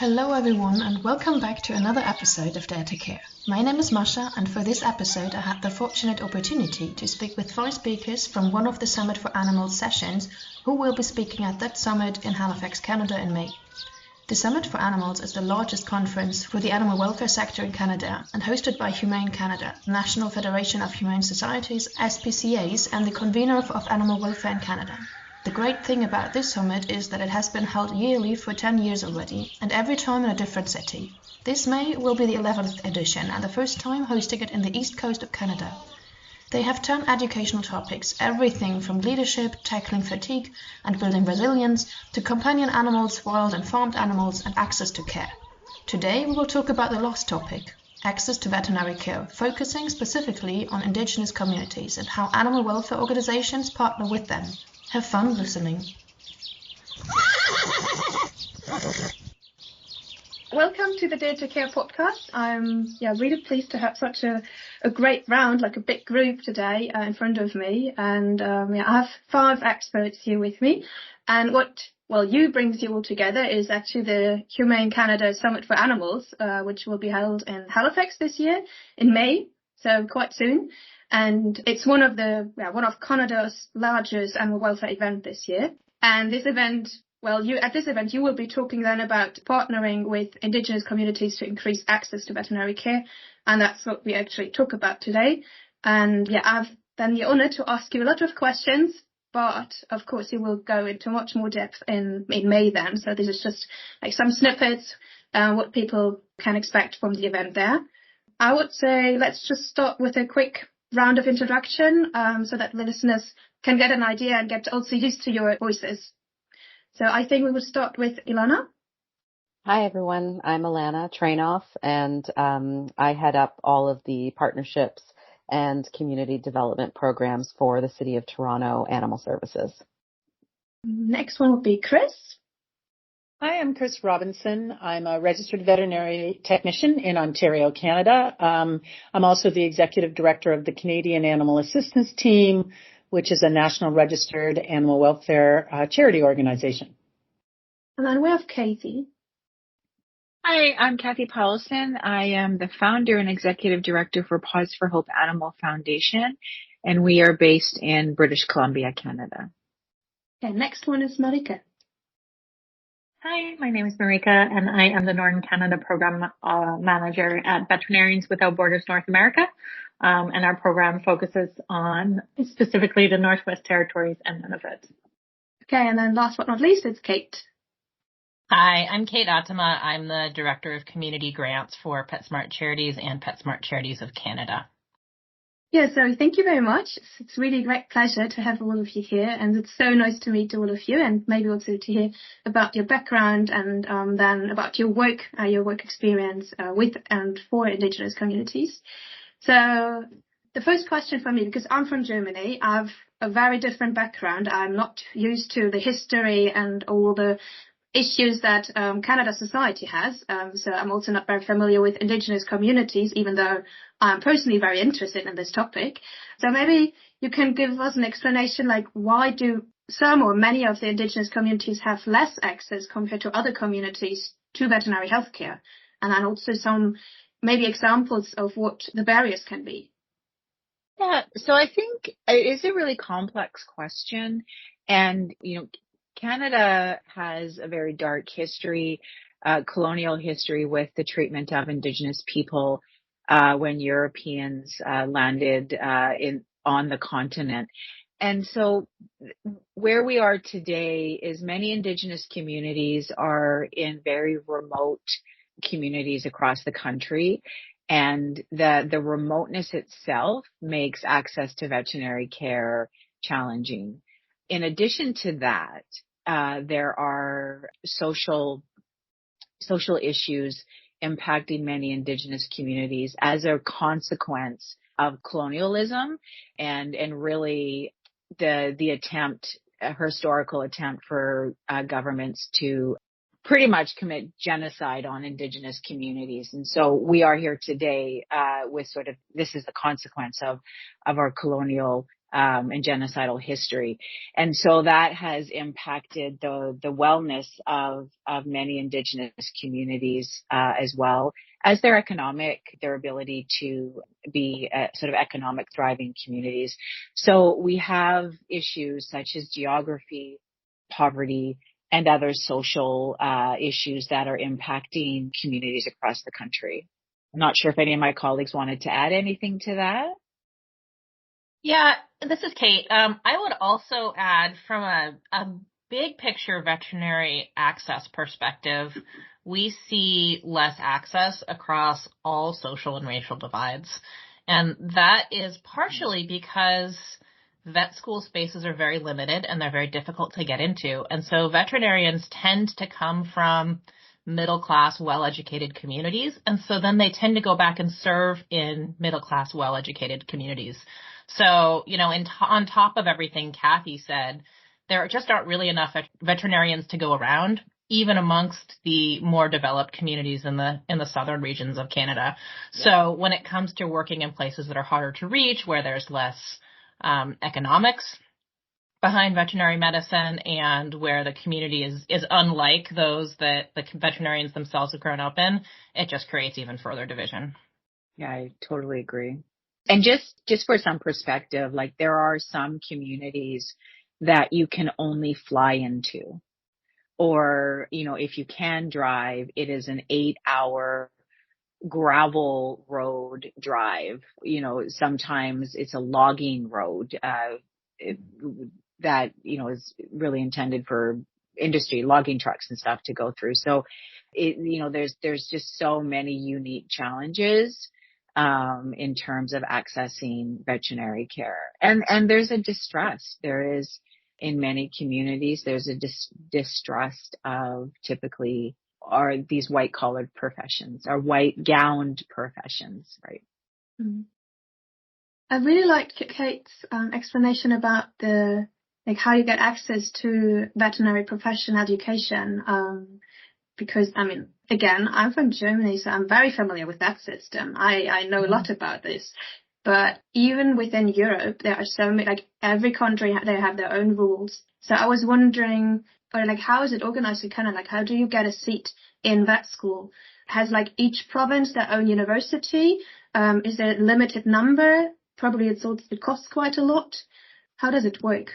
Hello everyone and welcome back to another episode of Dare to Care. My name is Masha and for this episode I had the fortunate opportunity to speak with 5 speakers from one of the Summit for Animals sessions who will be speaking at that summit in Halifax, Canada in May. The Summit for Animals is the largest conference for the animal welfare sector in Canada and hosted by Humane Canada, the National Federation of Humane Societies, SPCAs, and the convener of animal welfare in Canada. The great thing about this summit is that it has been held yearly for 10 years already, and every time in a different city. This May will be the 11th edition and the first time hosting it in the east coast of Canada. They have 10 educational topics, everything from leadership, tackling fatigue and building resilience, to companion animals, wild and farmed animals, and access to care. Today we will talk about the last topic, access to veterinary care, focusing specifically on Indigenous communities and how animal welfare organizations partner with them. Have fun listening. Welcome to the Dare to Care podcast. I'm really pleased to have such a great round, like a big group today in front of me. And I have 5 experts here with me. And what brings you all together is actually the Humane Canada Summit for Animals, which will be held in Halifax this year in May, so quite soon. And it's one of Canada's largest animal welfare event this year. And this event, you will be talking then about partnering with Indigenous communities to increase access to veterinary care. And that's what we actually talk about today. And I've then the honor to ask you a lot of questions, but of course you will go into much more depth in May then. So this is just like some snippets, what people can expect from the event there. I would say let's just start with a quick round of introduction so that the listeners can get an idea and get also used to your voices. So I think we will start with Ilana. Hi, everyone. I'm Ilana Trainoff, and I head up all of the partnerships and community development programs for the City of Toronto Animal Services. Next one will be Chris. Hi, I'm Chris Robinson. I'm a registered veterinary technician in Ontario, Canada. I'm also the executive director of the Canadian Animal Assistance Team, which is a national registered animal welfare charity organization. And then we have Katie. Hi, I'm Kathy Paulson. I am the founder and executive director for Paws for Hope Animal Foundation, and we are based in British Columbia, Canada. Okay, next one is Marika. Hi, my name is Marika, and I am the Northern Canada Program Manager at Veterinarians Without Borders North America. And our program focuses on specifically the Northwest Territories and Nunavut. Okay, and then last but not least, it's Kate. Hi, I'm Kate Atama. I'm the Director of Community Grants for PetSmart Charities and PetSmart Charities of Canada. Yeah, so thank you very much. It's really a great pleasure to have all of you here, and it's so nice to meet all of you, and maybe also to hear about your background and then about your work experience with and for Indigenous communities. So the first question for me, because I'm from Germany, I have a very different background. I'm not used to the history and all the issues that Canada society has. So I'm also not very familiar with Indigenous communities, even though I'm personally very interested in this topic. So maybe you can give us an explanation, like why do some or many of the Indigenous communities have less access compared to other communities to veterinary healthcare? And then also some maybe examples of what the barriers can be. Yeah, so I think it is a really complex question. And, Canada has a very dark history, colonial history with the treatment of Indigenous people when Europeans landed on the continent. And so where we are today is many Indigenous communities are in very remote communities across the country. And the remoteness itself makes access to veterinary care challenging. In addition to that, there are social issues impacting many Indigenous communities as a consequence of colonialism and really the attempt, a historical attempt for governments to pretty much commit genocide on Indigenous communities. And so we are here today with this is the consequence of our colonial and genocidal history. And so that has impacted the wellness of many Indigenous communities, as well as their ability to be sort of economic thriving communities. So we have issues such as geography, poverty, and other social issues that are impacting communities across the country. I'm not sure if any of my colleagues wanted to add anything to that. Yeah, this is Kate. I would also add from a big picture veterinary access perspective, we see less access across all social and racial divides. And that is partially because vet school spaces are very limited and they're very difficult to get into. And so veterinarians tend to come from middle-class, well-educated communities. And so then they tend to go back and serve in middle-class, well-educated communities. So, on top of everything Kathy said, there just aren't really enough veterinarians to go around, even amongst the more developed communities in the southern regions of Canada. Yeah. So when it comes to working in places that are harder to reach, where there's less economics behind veterinary medicine and where the community is unlike those that the veterinarians themselves have grown up in, it just creates even further division. Yeah, I totally agree. And just for some perspective, like there are some communities that you can only fly into, or, if you can drive, it is an 8-hour gravel road drive. Sometimes it's a logging road, that, is really intended for industry, logging trucks and stuff to go through. So there's just so many unique challenges in terms of accessing veterinary care. And there's a distrust. There is, in many communities, there's a distrust of typically are these white collared professions, or white gowned professions, right? Mm-hmm. I really liked Kate's explanation about how you get access to veterinary profession education. Because, again, I'm from Germany, so I'm very familiar with that system. I know a lot about this. But even within Europe, there are so many, every country, they have their own rules. So I was wondering, how is it organized in Canada? How do you get a seat in vet school? Has, each province their own university? Is there a limited number? Probably it costs quite a lot. How does it work?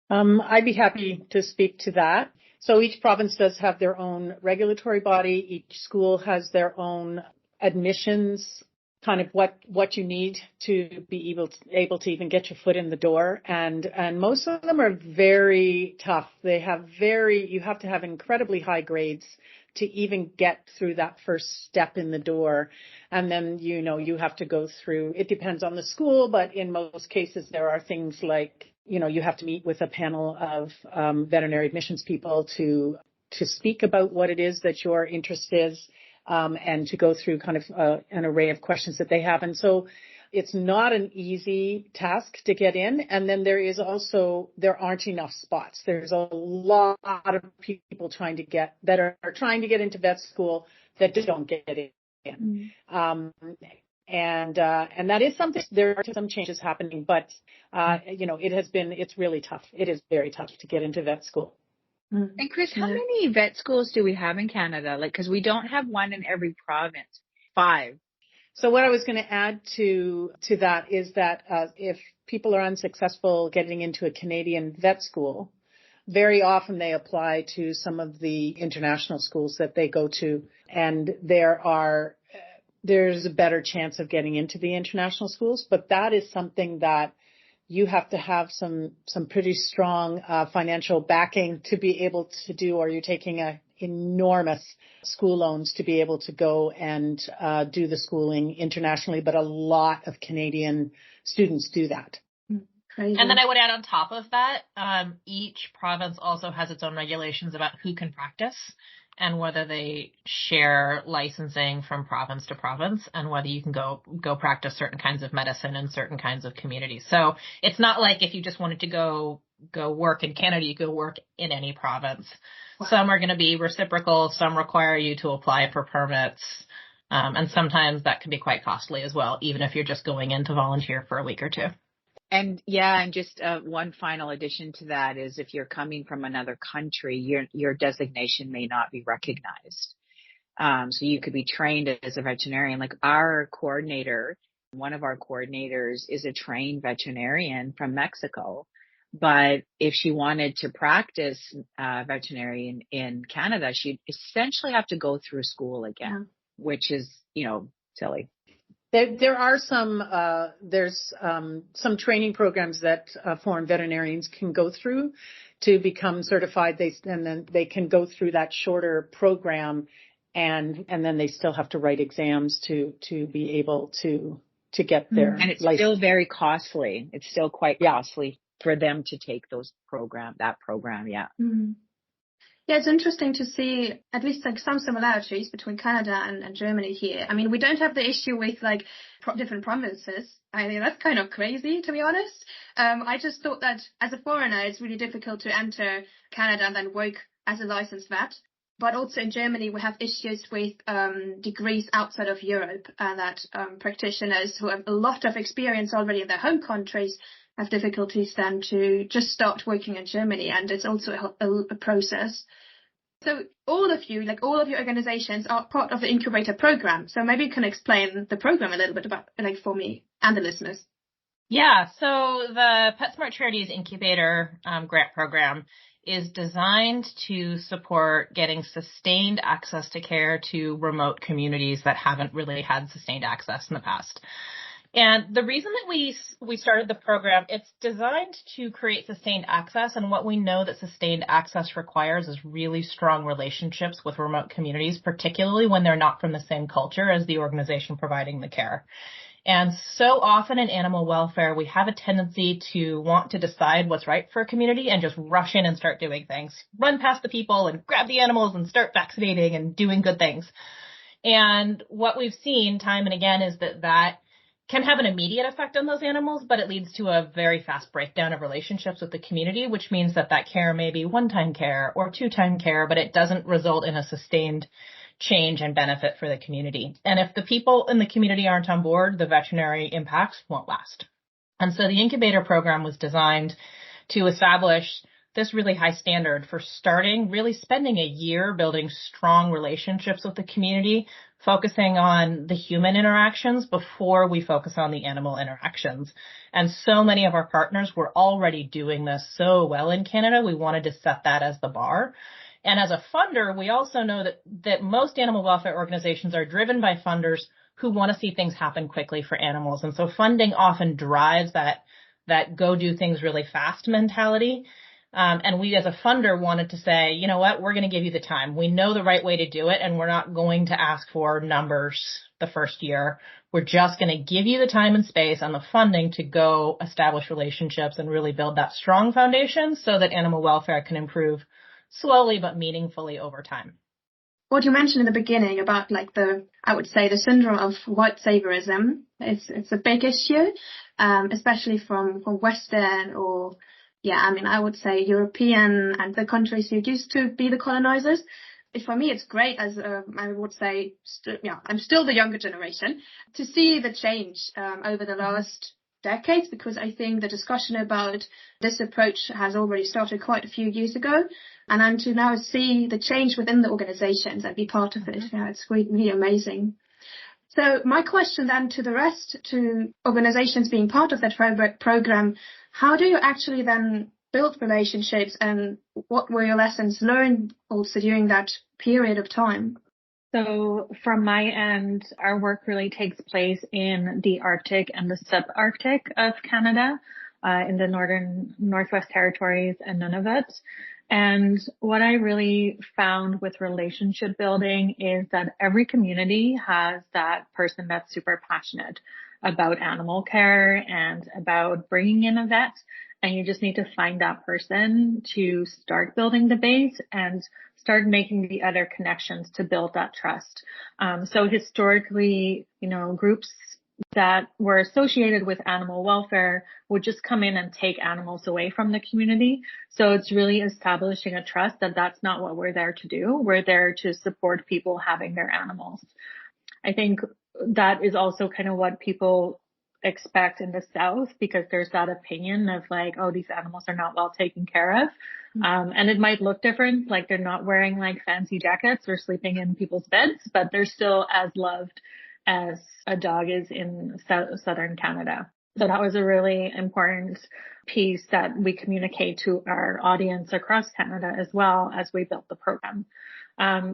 I'd be happy to speak to that. So each province does have their own regulatory body. Each school has their own admissions, kind of what you need to be able to even get your foot in the door. And most of them are very tough. You have to have incredibly high grades to even get through that first step in the door. And then, you have to go through, it depends on the school, but in most cases there are things like, you have to meet with a panel of veterinary admissions people to speak about what it is that your interest is, and to go through kind of an array of questions that they have. And so it's not an easy task to get in. And then there aren't enough spots. There's a lot of people that are trying to get into vet school that don't get in. Mm-hmm. And that is something, there are some changes happening, but, it's really tough. It is very tough to get into vet school. And Chris, how many vet schools do we have in Canada? Because we don't have one in every province. 5. So what I was going to add to that is that if people are unsuccessful getting into a Canadian vet school, very often they apply to some of the international schools that they go to, and there's a better chance of getting into the international schools. But that is something that you have to have some pretty strong financial backing to be able to do, or you're taking enormous school loans to be able to go and do the schooling internationally. But a lot of Canadian students do that. Crazy. And then I would add on top of that, each province also has its own regulations about who can practice and whether they share licensing from province to province, and whether you can go practice certain kinds of medicine in certain kinds of communities. So it's not like if you just wanted to go work in Canada, you go work in any province. Wow. Some are going to be reciprocal. Some require you to apply for permits. And sometimes that can be quite costly as well, even if you're just going in to volunteer for a week or two. And just one final addition to that is if you're coming from another country, your designation may not be recognized. So you could be trained as a veterinarian. Like our coordinator, one of our coordinators is a trained veterinarian from Mexico. But if she wanted to practice veterinarian in Canada, she'd essentially have to go through school again, which is, silly. There are there's some training programs that foreign veterinarians can go through to become certified. And then they can go through that shorter program, and then they still have to write exams to be able to get their and it's license. Still very costly. It's still quite costly for them to take that program. Yeah. Mm-hmm. Yeah, it's interesting to see at least like some similarities between Canada and Germany here. I mean, we don't have the issue with like different provinces. I mean, that's kind of crazy, to be honest. I just thought that as a foreigner, it's really difficult to enter Canada and then work as a licensed vet. But also in Germany, we have issues with degrees outside of Europe, and that practitioners who have a lot of experience already in their home countries have difficulties then to just start working in Germany, and it's also a process. So all of you, like all of your organizations, are part of the incubator program. So maybe you can explain the program a little bit about, like, for me and the listeners. Yeah, so the PetSmart Charities Incubator grant program is designed to support getting sustained access to care to remote communities that haven't really had sustained access in the past. And the reason that we started the program, it's designed to create sustained access. And what we know that sustained access requires is really strong relationships with remote communities, particularly when they're not from the same culture as the organization providing the care. And so often in animal welfare, we have a tendency to want to decide what's right for a community and just rush in and start doing things, run past the people and grab the animals and start vaccinating and doing good things. And what we've seen time and again is that can have an immediate effect on those animals, but it leads to a very fast breakdown of relationships with the community, which means that care may be one-time care or two-time care, but it doesn't result in a sustained change and benefit for the community. And if the people in the community aren't on board, the veterinary impacts won't last. And so the incubator program was designed to establish this really high standard for really spending a year building strong relationships with the community, focusing on the human interactions before we focus on the animal interactions. And so many of our partners were already doing this so well in Canada, we wanted to set that as the bar. And as a funder, we also know that most animal welfare organizations are driven by funders who want to see things happen quickly for animals. And so funding often drives that go do things really fast mentality. And we as a funder wanted to say, you know what, we're going to give you the time. We know the right way to do it, and we're not going to ask for numbers the first year. We're just going to give you the time and space and the funding to go establish relationships and really build that strong foundation so that animal welfare can improve slowly but meaningfully over time. What you mentioned in the beginning about I would say the syndrome of white saviorism, it's a big issue, especially from Western or, I would say European and the countries who used to be the colonizers. For me, it's great I would say, I'm still the younger generation, to see the change over the last decades, because I think the discussion about this approach has already started quite a few years ago, and I'm to now see the change within the organizations and be part of it. It's really amazing. So my question then to the rest, to organizations being part of that program, how do you actually then build relationships, and what were your lessons learned also during that period of time? So from my end, our work really takes place in the Arctic and the subarctic of Canada, in the Northwest Territories and Nunavut. And what I really found with relationship building is that every community has that person that's super passionate about animal care and about bringing in a vet. And you just need to find that person to start building the base and start making the other connections to build that trust. So historically, groups that were associated with animal welfare would just come in and take animals away from the community. So it's really establishing a trust that that's not what we're there to do. We're there to support people having their animals. I think that is also kind of what people expect in the South, because there's that opinion of like, oh, these animals are not well taken care of. And it might look different, like they're not wearing like fancy jackets or sleeping in people's beds, but they're still as loved as a dog is in southern Canada. So that was a really important piece that we communicate to our audience across Canada as well as we built the program.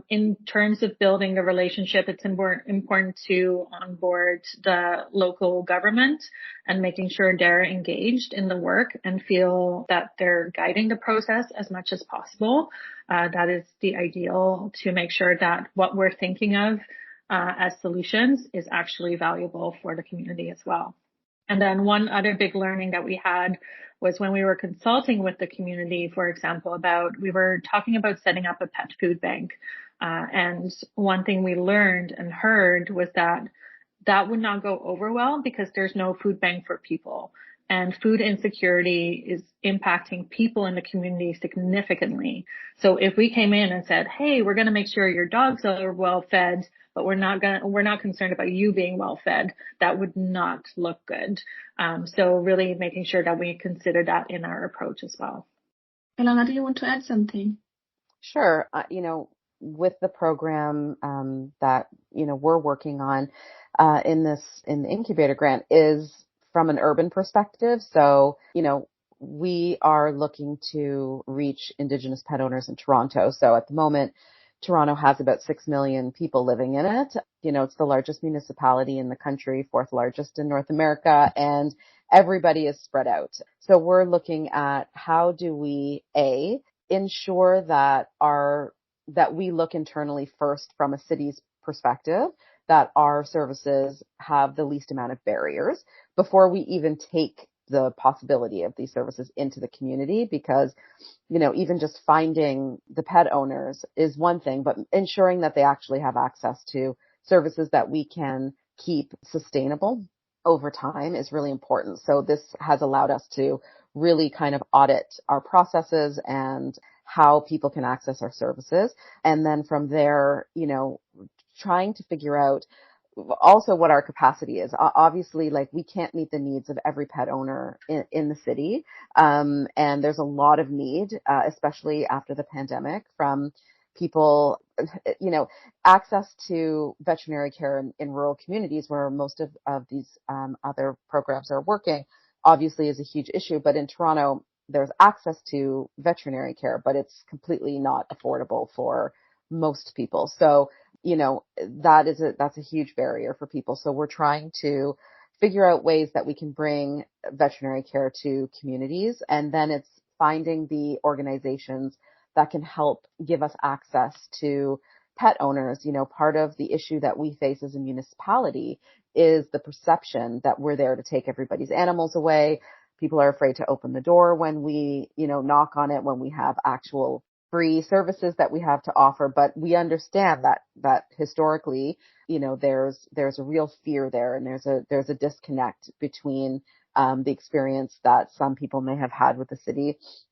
In terms of building the relationship, it's important to onboard the local government and making sure they're engaged in the work and feel that they're guiding the process as much as possible. That is the ideal, to make sure that what we're thinking of as solutions is actually valuable for the community as well. And then one other big learning that we had was when we were consulting with the community, for example, we were talking about setting up a pet food bank. And one thing we learned and heard was that would not go over well because there's no food bank for people. And food insecurity is impacting people in the community significantly. So if we came in and said, hey, we're going to make sure your dogs are well fed, but we're not concerned about you being well fed, that would not look good. So really making sure that we consider that in our approach as well. Ilana, do you want to add something? Sure. With the program that we're working on in the incubator grant is from an urban perspective. So we are looking to reach Indigenous pet owners in Toronto. So at the moment, Toronto has about 6 million people living in it. It's the largest municipality in the country, 4th largest in North America, and everybody is spread out. So we're looking at how do we, ensure that we look internally first from a city's perspective, that our services have the least amount of barriers before we even take the possibility of these services into the community, because, even just finding the pet owners is one thing, but ensuring that they actually have access to services that we can keep sustainable over time is really important. So this has allowed us to really kind of audit our processes and how people can access our services. And then from there, trying to figure out also what our capacity is. Obviously, like, we can't meet the needs of every pet owner in the city. And there's a lot of need, especially after the pandemic, from people, access to veterinary care in rural communities where most of these other programs are working, obviously is a huge issue. But in Toronto, there's access to veterinary care, but it's completely not affordable for most people. So, that's a huge barrier for people. So we're trying to figure out ways that we can bring veterinary care to communities. And then it's finding the organizations that can help give us access to pet owners. Part of the issue that we face as a municipality is the perception that we're there to take everybody's animals away. People are afraid to open the door when we, knock on it, when we have actual free services that we have to offer. But we understand that historically, there's a real fear there, and there's a disconnect between the experience that some people may have had with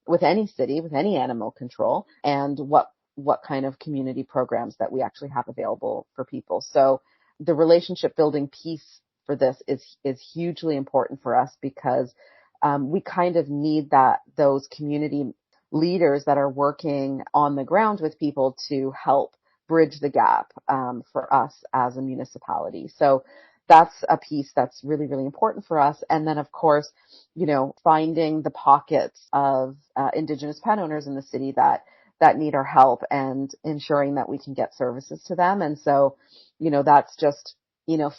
with any animal control, and what kind of community programs that we actually have available for people. So the relationship building piece for this is hugely important for us, because we kind of need those community leaders that are working on the ground with people to help bridge the gap for us as a municipality. So that's a piece that's really, really important for us. And then, of course, finding the pockets of Indigenous pet owners in the city that need our help, and ensuring that we can get services to them. And so, that's just,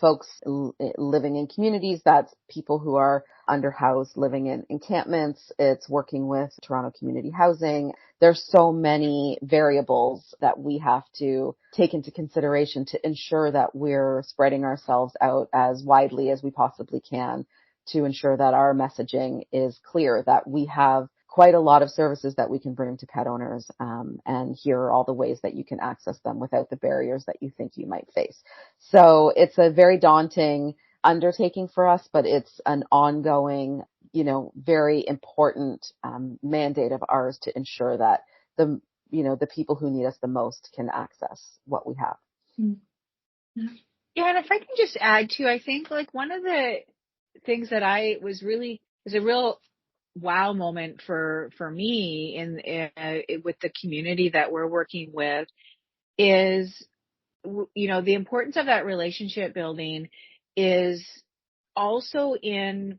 folks living in communities. That's people who are underhoused, living in encampments. It's working with Toronto Community Housing. There's so many variables that we have to take into consideration to ensure that we're spreading ourselves out as widely as we possibly can, to ensure that our messaging is clear, that we have quite a lot of services that we can bring to pet owners, and here are all the ways that you can access them without the barriers that you think you might face. So it's a very daunting undertaking for us, but it's an ongoing, very important mandate of ours to ensure that the people who need us the most can access what we have. Yeah, and if I can just add too, I think like one of the things that was a real wow moment for me in with the community that we're working with is, the importance of that relationship building is also in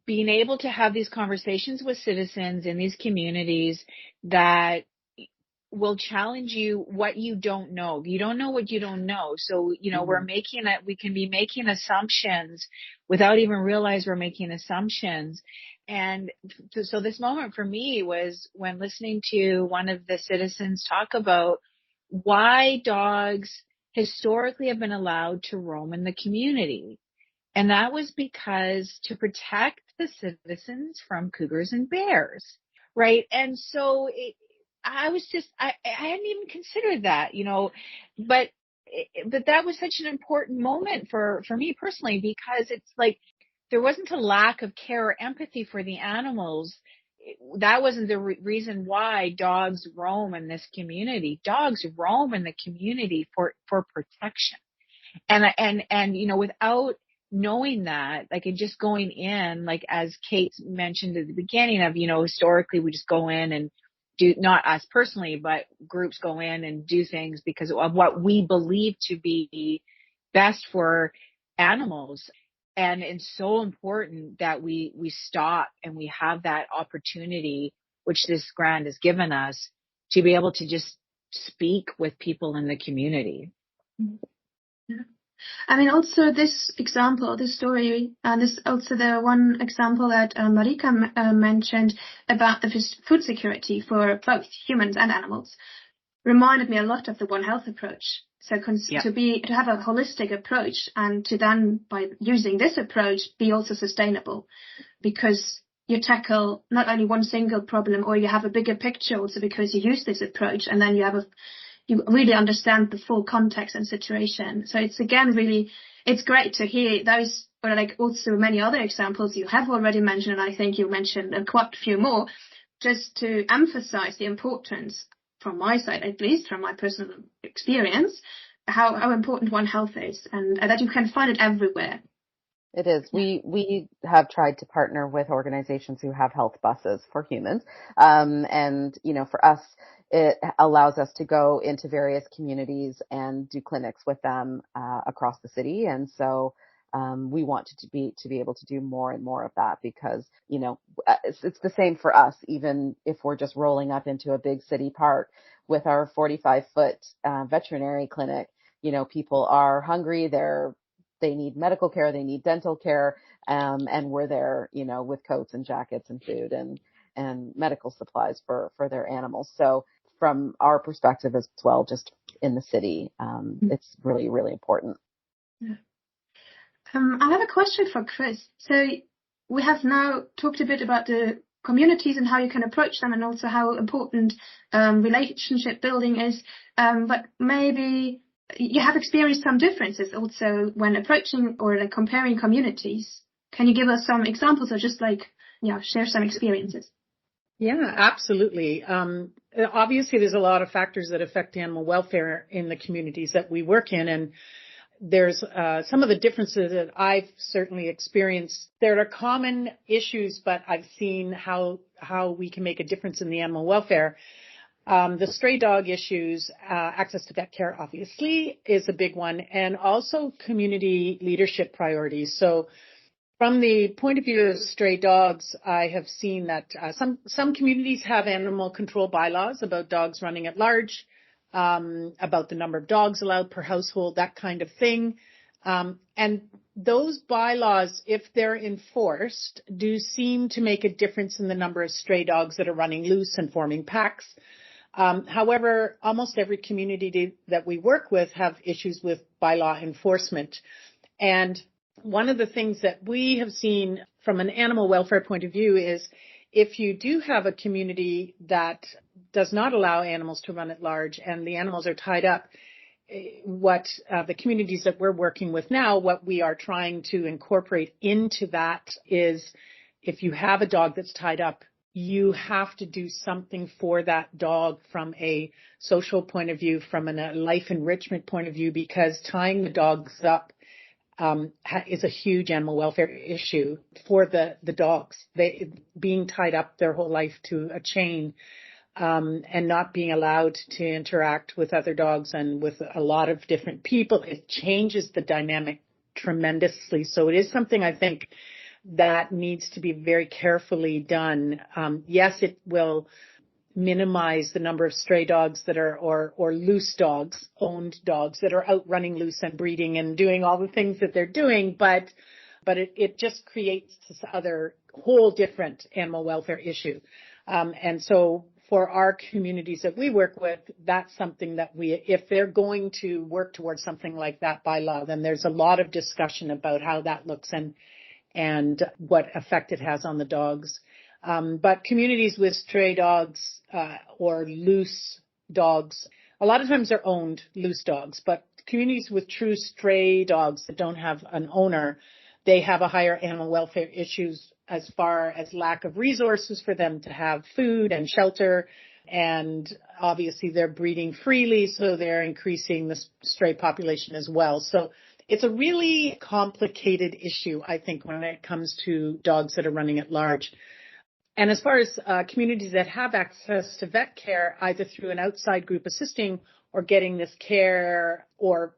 being able to have these conversations with citizens in these communities that will challenge you what you don't know. You don't know what you don't know. So, we can be making assumptions without even realize we're making assumptions. And so this moment for me was when listening to one of the citizens talk about why dogs historically have been allowed to roam in the community. And that was because to protect the citizens from cougars and bears, right? And so I hadn't even considered that, but that was such an important moment for me personally, because it's like there wasn't a lack of care or empathy for the animals. That wasn't the reason why dogs roam in this community. Dogs roam in the community for protection. And without knowing that, like, and just going in, like, as Kate mentioned at the beginning of, historically we just go in and do, not us personally, but groups go in and do things because of what we believe to be best for animals. And it's so important that we stop and we have that opportunity, which this grant has given us, to be able to just speak with people in the community. Yeah. I mean, also this example, this story, and this also the one example that Marika mentioned about the food security for both humans and animals reminded me a lot of the One Health approach. So to have a holistic approach, and to then, by using this approach, be also sustainable, because you tackle not only one single problem, or you have a bigger picture also because you use this approach, and then you really understand the full context and situation. So it's again it's great to hear those, or like also many other examples you have already mentioned, and I think you mentioned quite a few more, just to emphasize the importance, from my side, at least from my personal experience, how important One Health is, and that you can find it everywhere. It is. We have tried to partner with organizations who have health buses for humans. And, for us, it allows us to go into various communities and do clinics with them across the city. And so we want to be able to do more and more of that, because, it's the same for us, even if we're just rolling up into a big city park with our 45-foot veterinary clinic. People are hungry. They need medical care, they need dental care, and we're there, with coats and jackets and food and medical supplies for their animals. So from our perspective as well, just in the city, it's really, really important. Yeah. I have a question for Chris. So we have now talked a bit about the communities and how you can approach them, and also how important relationship building is. But maybe you have experienced some differences also when approaching or like comparing communities. Can you give us some examples, or just share some experiences? Yeah, absolutely. Obviously, there's a lot of factors that affect animal welfare in the communities that we work in, and there's some of the differences that I've certainly experienced. There are common issues, but I've seen how we can make a difference in the animal welfare. The stray dog issues, access to vet care, obviously, is a big one, and also community leadership priorities. So from the point of view of stray dogs, I have seen that some communities have animal control bylaws about dogs running at large, about the number of dogs allowed per household, that kind of thing. And those bylaws, if they're enforced, do seem to make a difference in the number of stray dogs that are running loose and forming packs. However, almost every community that we work with have issues with bylaw enforcement. And one of the things that we have seen from an animal welfare point of view is, if you do have a community that does not allow animals to run at large and the animals are tied up, what the communities that we're working with now, what we are trying to incorporate into that is, if you have a dog that's tied up, you have to do something for that dog from a social point of view, from a life enrichment point of view, because tying the dogs up is a huge animal welfare issue for the dogs. They being tied up their whole life to a chain, and not being allowed to interact with other dogs and with a lot of different people. It changes the dynamic tremendously. So it is something I think that needs to be very carefully done. Yes, it will minimize the number of stray dogs that are, or loose dogs, owned dogs that are out running loose and breeding and doing all the things that they're doing, but it just creates this other whole different animal welfare issue. And so for our communities that we work with, that's something that if they're going to work towards something like that by law, then there's a lot of discussion about how that looks and what effect it has on the dogs. But communities with stray dogs, or loose dogs, a lot of times they're owned loose dogs, but communities with true stray dogs that don't have an owner, they have a higher animal welfare issues as far as lack of resources for them to have food and shelter. And obviously they're breeding freely, so they're increasing the stray population as well. So it's a really complicated issue, I think, when it comes to dogs that are running at large. And as far as communities that have access to vet care, either through an outside group assisting or getting this care, or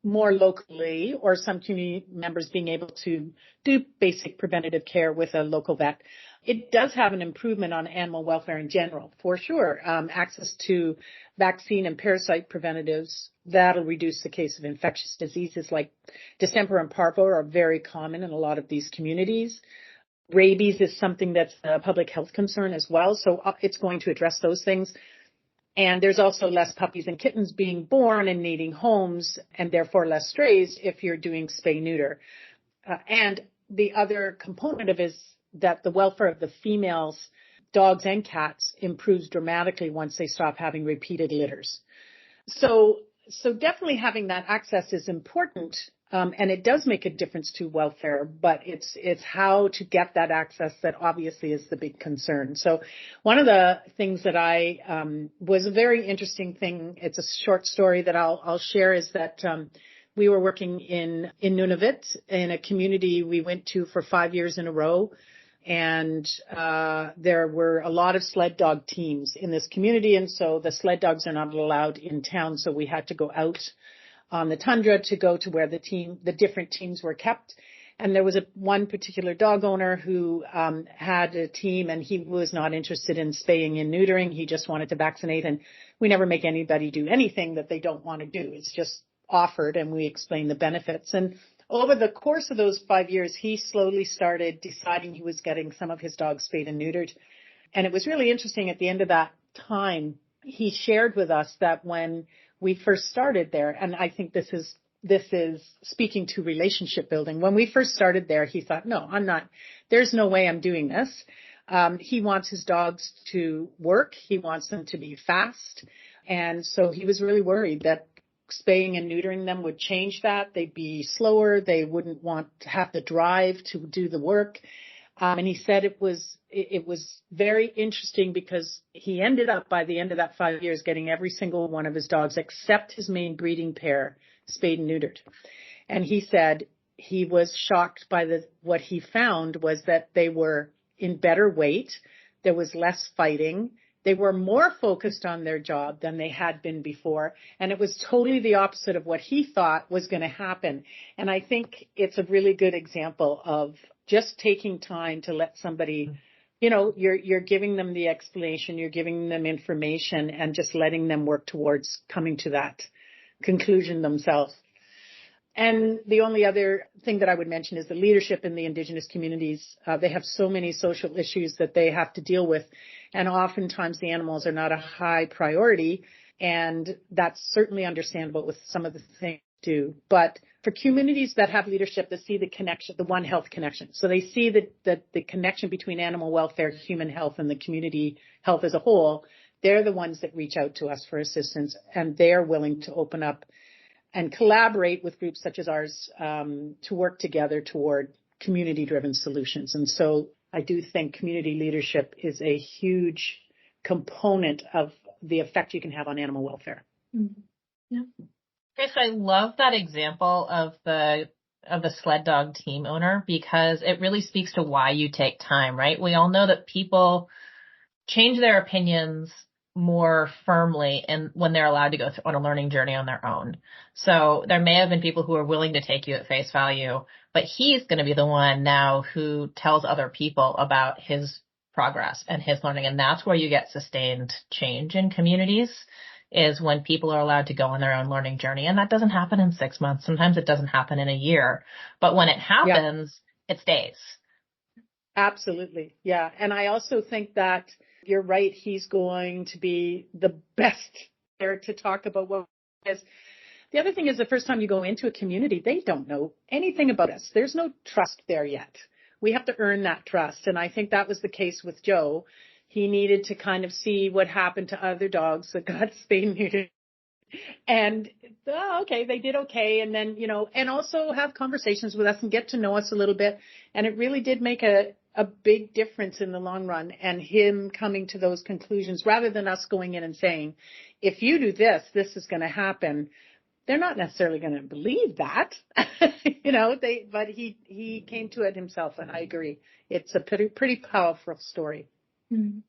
more locally, or some community members being able to do basic preventative care with a local vet, it does have an improvement on animal welfare in general, for sure. Access to vaccine and parasite preventatives, that'll reduce the case of infectious diseases like distemper and parvo are very common in a lot of these communities. Rabies is something that's a public health concern as well, so it's going to address those things. And there's also less puppies and kittens being born and needing homes, and therefore less strays if you're doing spay-neuter. And the other component of it is that the welfare of the females, dogs and cats, improves dramatically once they stop having repeated litters. So definitely having that access is important, and it does make a difference to welfare, but it's how to get that access that obviously is the big concern. So one of the things that was a very interesting thing, it's a short story that I'll share, is that we were working in Nunavut in a community we went to for 5 years in a row. And there were a lot of sled dog teams in this community. And so the sled dogs are not allowed in town. So we had to go out on the tundra to go to where the different teams were kept. And there was one particular dog owner who had a team, and he was not interested in spaying and neutering. He just wanted to vaccinate. And we never make anybody do anything that they don't want to do. It's just offered, and we explain the benefits. And over the course of those 5 years, he slowly started deciding he was getting some of his dogs spayed and neutered. And it was really interesting at the end of that time, he shared with us that when we first started there, and I think this is speaking to relationship building. When we first started there, he thought, no, there's no way I'm doing this. He wants his dogs to work. He wants them to be fast. And so he was really worried that spaying and neutering them would change that. They'd be slower. They wouldn't want to have the drive to do the work. And he said it was very interesting because he ended up, by the end of that 5 years, getting every single one of his dogs except his main breeding pair spayed and neutered. And he said he was shocked by what he found was that they were in better weight. There was less fighting. They were more focused on their job than they had been before. And it was totally the opposite of what he thought was going to happen. And I think it's a really good example of just taking time to let somebody, you're giving them the explanation, you're giving them information, and just letting them work towards coming to that conclusion themselves. And the only other thing that I would mention is the leadership in the Indigenous communities. They have so many social issues that they have to deal with. And oftentimes the animals are not a high priority. And that's certainly understandable with some of the things they do. But for communities that have leadership, they see the connection, the One Health connection. So they see the connection between animal welfare, human health, and the community health as a whole. They're the ones that reach out to us for assistance, and they're willing to open up and collaborate with groups such as ours to work together toward community-driven solutions. And so I do think community leadership is a huge component of the effect you can have on animal welfare. Mm-hmm. Yeah. Chris, I love that example of the sled dog team owner because it really speaks to why you take time, right? We all know that people change their opinions more firmly and when they're allowed to go on a learning journey on their own. So there may have been people who are willing to take you at face value, but he's going to be the one now who tells other people about his progress and his learning. And that's where you get sustained change in communities, is when people are allowed to go on their own learning journey. And that doesn't happen in 6 months. Sometimes it doesn't happen in a year, but when it happens, it stays. Absolutely. Yeah. And I also think that you're right. He's going to be the best there to talk about what is. The other thing is the first time you go into a community, they don't know anything about us. There's no trust there yet. We have to earn that trust. And I think that was the case with Joe. He needed to kind of see what happened to other dogs that got spayed and neutered. And, okay, they did okay. And then, and also have conversations with us and get to know us a little bit. And it really did make a big difference in the long run, and him coming to those conclusions rather than us going in and saying, if you do this, this is going to happen. They're not necessarily going to believe that, but he came to it himself. And I agree. It's a pretty powerful story. Mm.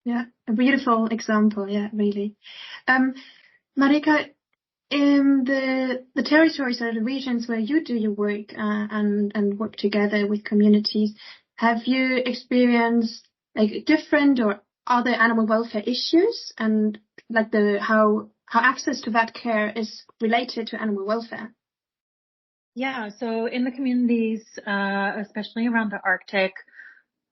Yeah. A beautiful example. Yeah, really. Marika, in the territories or the regions where you do your work and work together with communities, have you experienced like different or other animal welfare issues, and like how access to vet care is related to animal welfare? Yeah, so in the communities, especially around the Arctic,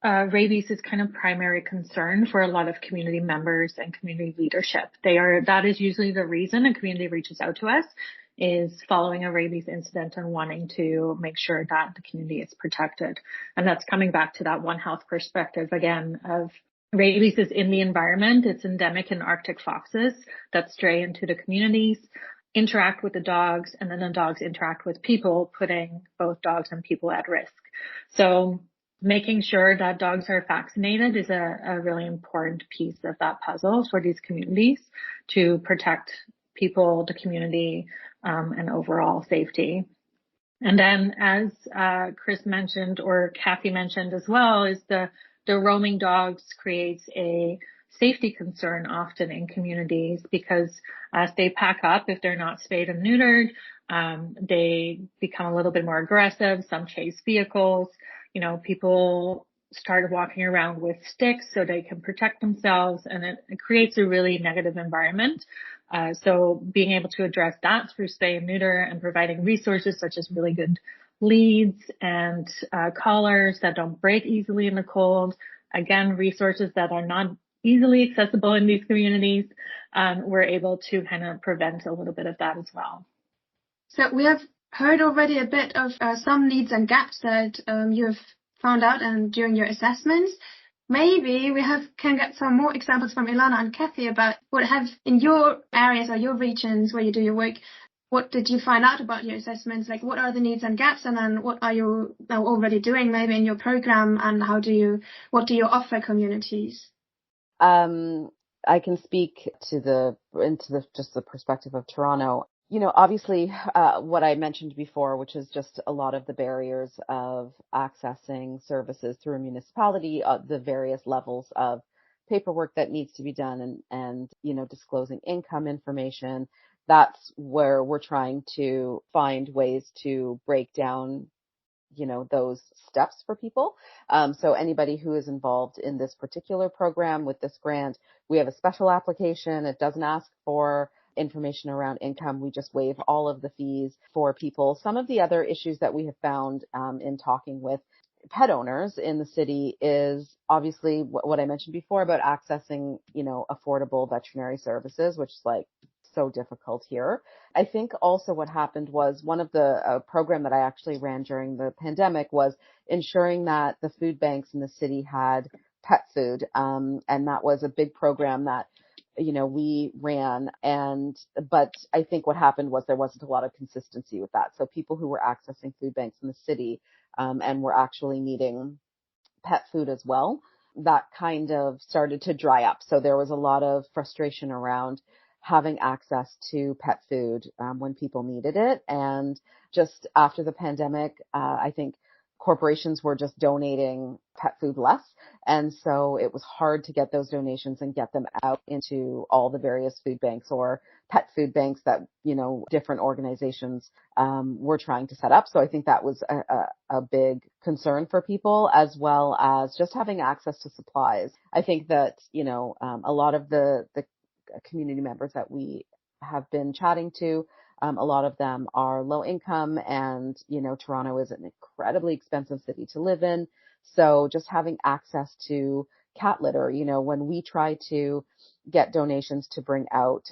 rabies is kind of primary concern for a lot of community members and community leadership. That is usually the reason a community reaches out to us, is following a rabies incident and wanting to make sure that the community is protected. And that's coming back to that One Health perspective again of rabies is in the environment. It's endemic in Arctic foxes that stray into the communities, interact with the dogs, and then the dogs interact with people, putting both dogs and people at risk. So making sure that dogs are vaccinated is a really important piece of that puzzle for these communities to protect people, the community, and overall safety. And then as Chris mentioned, or Kathy mentioned as well, is the roaming dogs creates a safety concern often in communities, because as they pack up, if they're not spayed and neutered, they become a little bit more aggressive. Some chase vehicles. People started walking around with sticks so they can protect themselves, and it creates a really negative environment. So being able to address that through spay and neuter and providing resources such as really good leads and collars that don't break easily in the cold. Again, resources that are not easily accessible in these communities. We're able to kind of prevent a little bit of that as well. So we have heard already a bit of some needs and gaps that you've found out and during your assessments. Maybe we can get some more examples from Ilana and Kathy about what have in your areas or your regions where you do your work. What did you find out about your assessments? Like, what are the needs and gaps, and then what are you now already doing maybe in your program, and what do you offer communities? I can speak into just the perspective of Toronto. Obviously, what I mentioned before, which is just a lot of the barriers of accessing services through a municipality, the various levels of paperwork that needs to be done, and disclosing income information. That's where we're trying to find ways to break down, those steps for people. So anybody who is involved in this particular program with this grant, we have a special application. It doesn't ask for information around income. We just waive all of the fees for people. Some of the other issues that we have found in talking with pet owners in the city is obviously what I mentioned before about accessing, affordable veterinary services, which is so difficult here. I think also what happened was one of the program that I actually ran during the pandemic was ensuring that the food banks in the city had pet food. And that was a big program that we ran, but I think what happened was there wasn't a lot of consistency with that. So people who were accessing food banks in the city, and were actually needing pet food as well, that kind of started to dry up. So there was a lot of frustration around having access to pet food when people needed it. And just after the pandemic, I think corporations were just donating pet food less. And so it was hard to get those donations and get them out into all the various food banks or pet food banks that, different organizations were trying to set up. So I think that was a big concern for people, as well as just having access to supplies. I think that, a lot of the community members that we have been chatting to, a lot of them are low income, and, Toronto is an incredibly expensive city to live in. So just having access to cat litter, when we try to get donations to bring out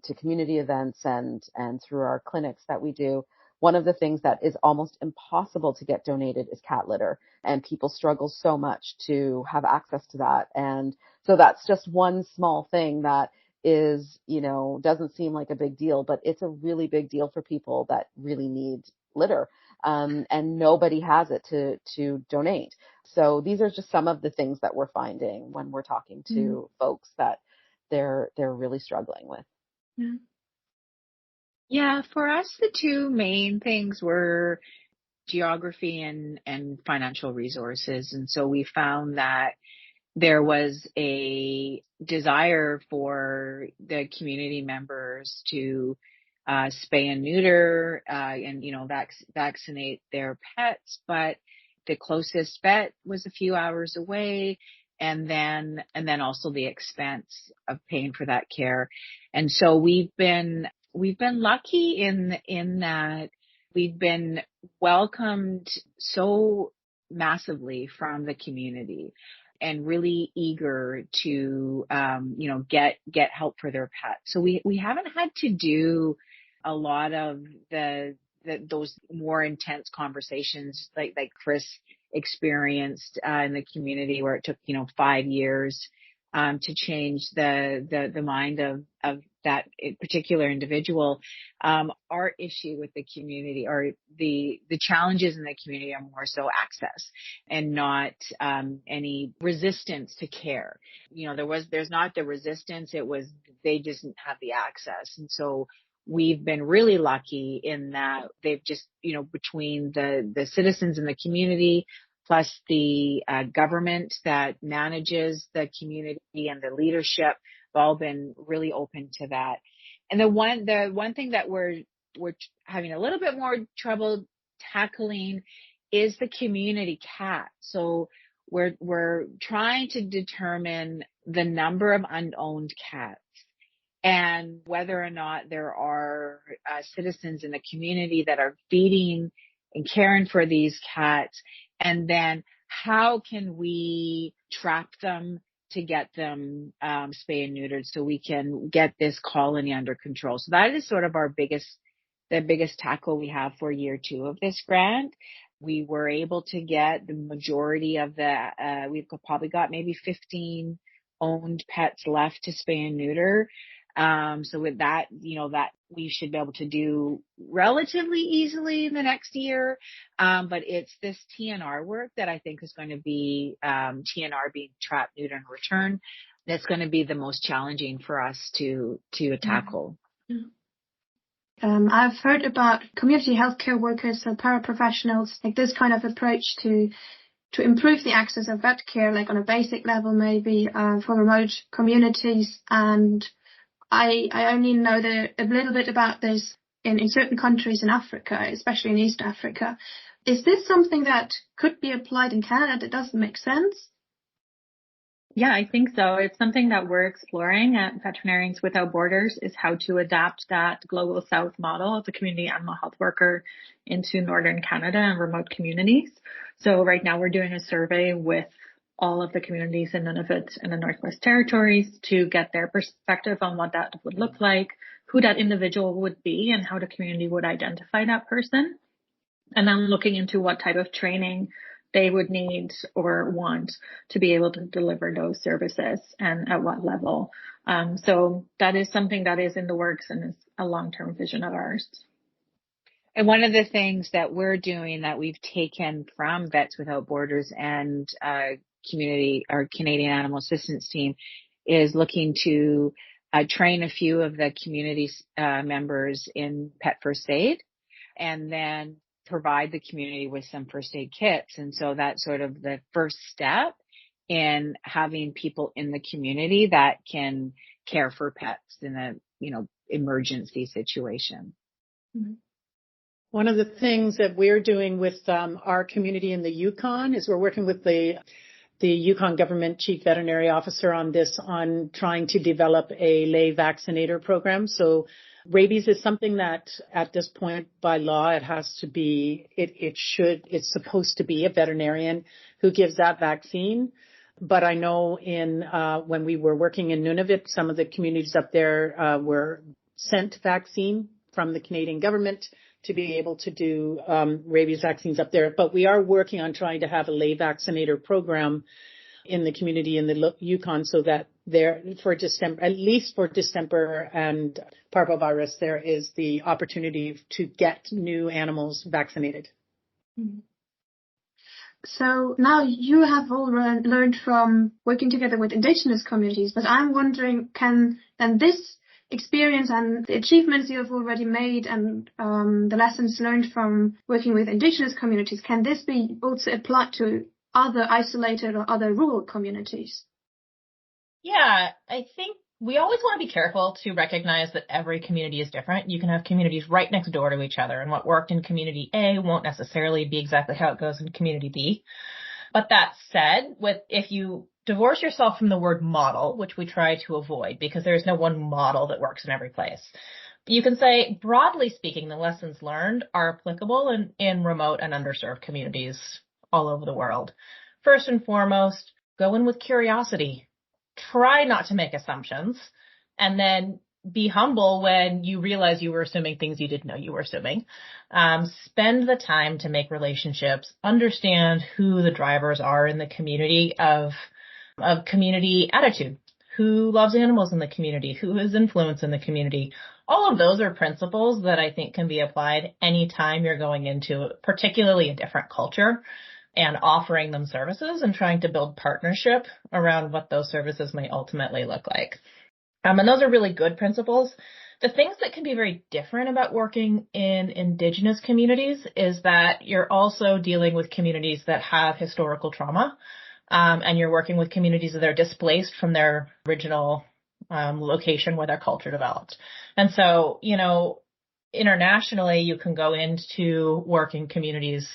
to community events and through our clinics that we do, one of the things that is almost impossible to get donated is cat litter. And people struggle so much to have access to that. And so that's just one small thing that is, doesn't seem like a big deal, but it's a really big deal for people that really need litter. And nobody has it to donate. So these are just some of the things that we're finding when we're talking to folks that they're really struggling with. Yeah. Yeah, for us, the two main things were geography and financial resources. And so we found that there was a desire for the community members to spay and neuter and vaccinate their pets, but the closest vet was a few hours away, and then also the expense of paying for that care. And so we've been lucky in that we've been welcomed so massively from the community, and really eager to, get help for their pets. So we haven't had to do a lot of those more intense conversations like Chris experienced in the community, where it took 5 years to change the mind of that particular individual. Our issue with the community, or the challenges in the community, are more so access and not any resistance to care. There's not the resistance. It was, they just didn't have the access. And so we've been really lucky in that they've just, between the citizens in the community, plus the government that manages the community and the leadership, have all been really open to that. And the one thing that we're having a little bit more trouble tackling is the community cat. So we're trying to determine the number of unowned cats, and whether or not there are citizens in the community that are feeding and caring for these cats, and then how can we trap them to get them spay and neutered so we can get this colony under control. So that is sort of the biggest tackle we have for year 2 of this grant. We were able to get the majority of we've probably got maybe 15 owned pets left to spay and neuter. So with that, that we should be able to do relatively easily in the next year. But it's this TNR work that I think is going to be, TNR being trap, neuter, and return, that's going to be the most challenging for us to tackle. I've heard about community healthcare workers and paraprofessionals, like this kind of approach to improve the access of vet care, like on a basic level, maybe for remote communities. And I only know a little bit about this in certain countries in Africa, especially in East Africa. Is this something that could be applied in Canada that doesn't make sense? Yeah, I think so. It's something that we're exploring at Veterinarians Without Borders, is how to adapt that Global South model of the community animal health worker into Northern Canada and remote communities. So right now we're doing a survey with all of the communities in Nunavut and the Northwest Territories to get their perspective on what that would look like, who that individual would be, and how the community would identify that person. And then looking into what type of training they would need or want to be able to deliver those services, and at what level. So that is something that is in the works and is a long-term vision of ours. And one of the things that we're doing that we've taken from Vets Without Borders and our Canadian Animal Assistance team is looking to train a few of the community members in pet first aid, and then provide the community with some first aid kits. And so that's sort of the first step in having people in the community that can care for pets in a, emergency situation. Mm-hmm. One of the things that we're doing with our community in the Yukon is we're working with the Yukon government chief veterinary officer on this, on trying to develop a lay vaccinator program. So rabies is something that at this point by law, it's supposed to be a veterinarian who gives that vaccine. But I know when we were working in Nunavut, some of the communities up there were sent vaccine from the Canadian government to be able to do rabies vaccines up there. But we are working on trying to have a lay vaccinator program in the community in the Yukon, so that there, for December, at least for distemper and parvovirus, there is the opportunity to get new animals vaccinated. Mm-hmm. So now you have all learned from working together with Indigenous communities, but I'm wondering, can then this experience and the achievements you have already made and the lessons learned from working with Indigenous communities, can this be also applied to other isolated or other rural communities? Yeah, I think we always want to be careful to recognize that every community is different. You can have communities right next door to each other, and what worked in community A won't necessarily be exactly how it goes in community B. But that said, if you divorce yourself from the word model, which we try to avoid because there's no one model that works in every place, you can say, broadly speaking, the lessons learned are applicable in remote and underserved communities all over the world. First and foremost, go in with curiosity. Try not to make assumptions, and then be humble when you realize you were assuming things you didn't know you were assuming. Spend the time to make relationships, understand who the drivers are in the community of community attitude, who loves animals in the community, who has influence in the community. All of those are principles that I think can be applied anytime you're going into particularly a different culture and offering them services and trying to build partnership around what those services may ultimately look like. And those are really good principles. The things that can be very different about working in Indigenous communities is that you're also dealing with communities that have historical trauma, and you're working with communities that are displaced from their original location where their culture developed. And so, internationally, you can go into work in communities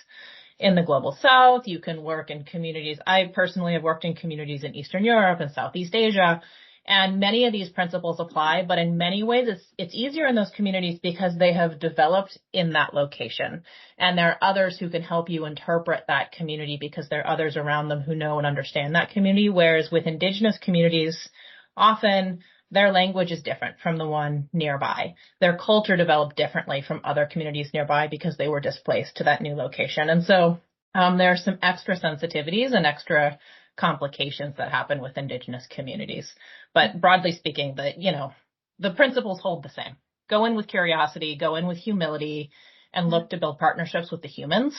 in the global south. You can work in communities. I personally have worked in communities in Eastern Europe and Southeast Asia, and many of these principles apply, but in many ways it's easier in those communities because they have developed in that location. And there are others who can help you interpret that community because there are others around them who know and understand that community. Whereas with Indigenous communities, often their language is different from the one nearby. Their culture developed differently from other communities nearby because they were displaced to that new location. And so there are some extra sensitivities and extra complications that happen with Indigenous communities. But broadly speaking, the principles hold the same. Go in with curiosity, go in with humility, and look to build partnerships with the humans,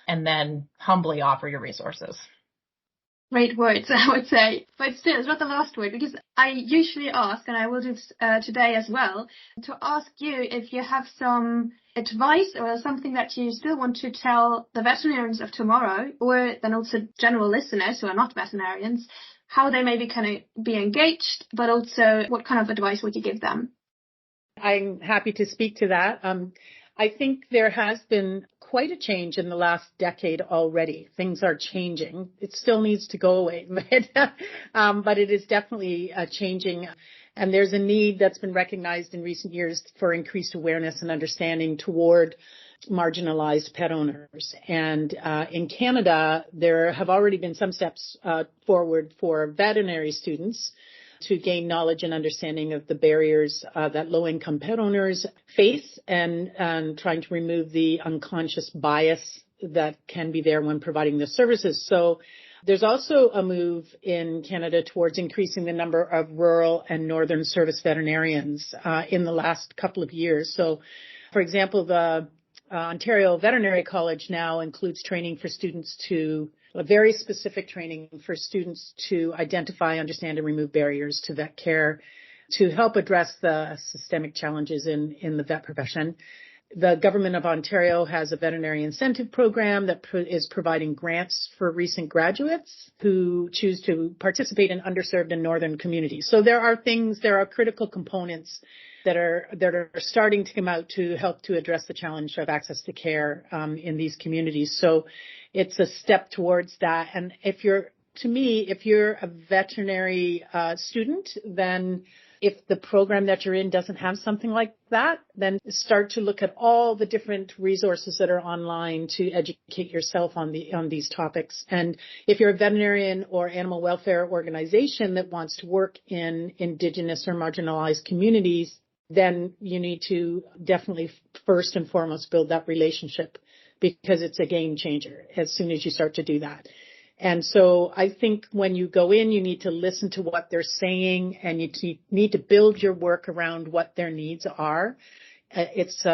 and then humbly offer your resources. Great words, I would say. But still, it's not the last word, because I usually ask, and I will do today as well, to ask you if you have some advice or something that you still want to tell the veterinarians of tomorrow, or then also general listeners who are not veterinarians, how they maybe kind of be engaged, but also what kind of advice would you give them? I'm happy to speak to that. I think there has been quite a change in the last decade already. Things are changing. It still needs to go away, but it is definitely changing. And there's a need that's been recognized in recent years for increased awareness and understanding toward marginalized pet owners. And in Canada, there have already been some steps forward for veterinary students to gain knowledge and understanding of the barriers that low-income pet owners face, and trying to remove the unconscious bias that can be there when providing the services. So there's also a move in Canada towards increasing the number of rural and northern service veterinarians in the last couple of years. So, for example, the Ontario Veterinary College now includes training for students a very specific training for students to identify, understand, and remove barriers to vet care. to help address the systemic challenges in the vet profession. The Government of Ontario has a veterinary incentive program that is providing grants for recent graduates who choose to participate in underserved and northern communities. So there are critical components that are starting to come out to help to address the challenge of access to care in these communities. So it's a step towards that. And if you're a veterinary student, then if the program that you're in doesn't have something like that, then start to look at all the different resources that are online to educate yourself on these topics. And if you're a veterinarian or animal welfare organization that wants to work in Indigenous or marginalized communities, then you need to definitely first and foremost build that relationship, because it's a game changer as soon as you start to do that. And so I think when you go in, you need to listen to what they're saying, and you need to build your work around what their needs are. It's,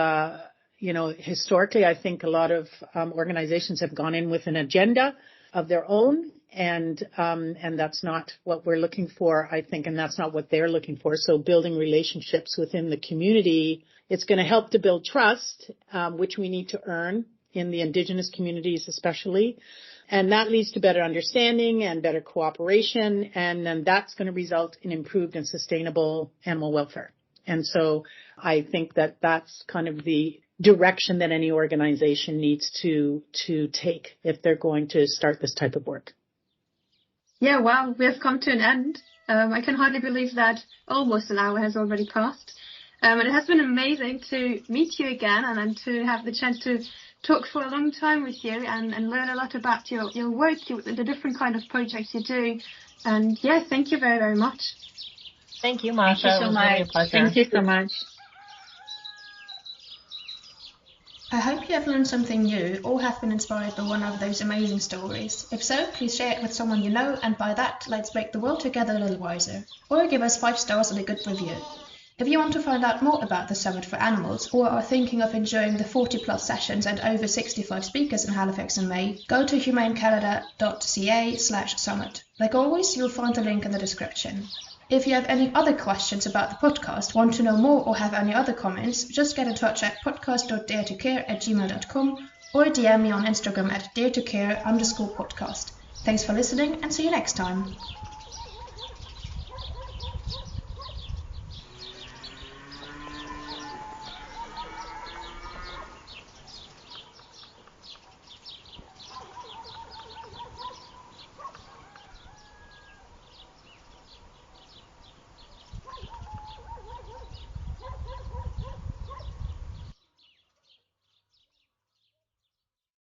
historically, I think a lot of organizations have gone in with an agenda of their own, and that's not what we're looking for, I think, and that's not what they're looking for. So building relationships within the community, it's going to help to build trust, which we need to earn in the Indigenous communities especially. And that leads to better understanding and better cooperation. And then that's going to result in improved and sustainable animal welfare. And so I think that that's kind of the direction that any organization needs to take if they're going to start this type of work. Yeah, wow, we have come to an end. I can hardly believe that almost an hour has already passed. And it has been amazing to meet you again and to have the chance to talk for a long time with you and learn a lot about your work, the different kind of projects you do. And yeah, thank you very, very much. Thank you, Masha. Thank you so much. Really a pleasure. Thank you so much. I hope you have learned something new or have been inspired by one of those amazing stories. If so, please share it with someone you know, and by that, let's make the world together a little wiser. Or give us 5 stars and a good review. If you want to find out more about the Summit for Animals, or are thinking of enjoying the 40+ sessions and over 65 speakers in Halifax in May, go to humanecanada.ca/summit. Like always, you'll find the link in the description. If you have any other questions about the podcast, want to know more, or have any other comments, just get in touch at podcast.daretocare@gmail.com or DM me on Instagram at daretocare_podcast. Thanks for listening, and see you next time.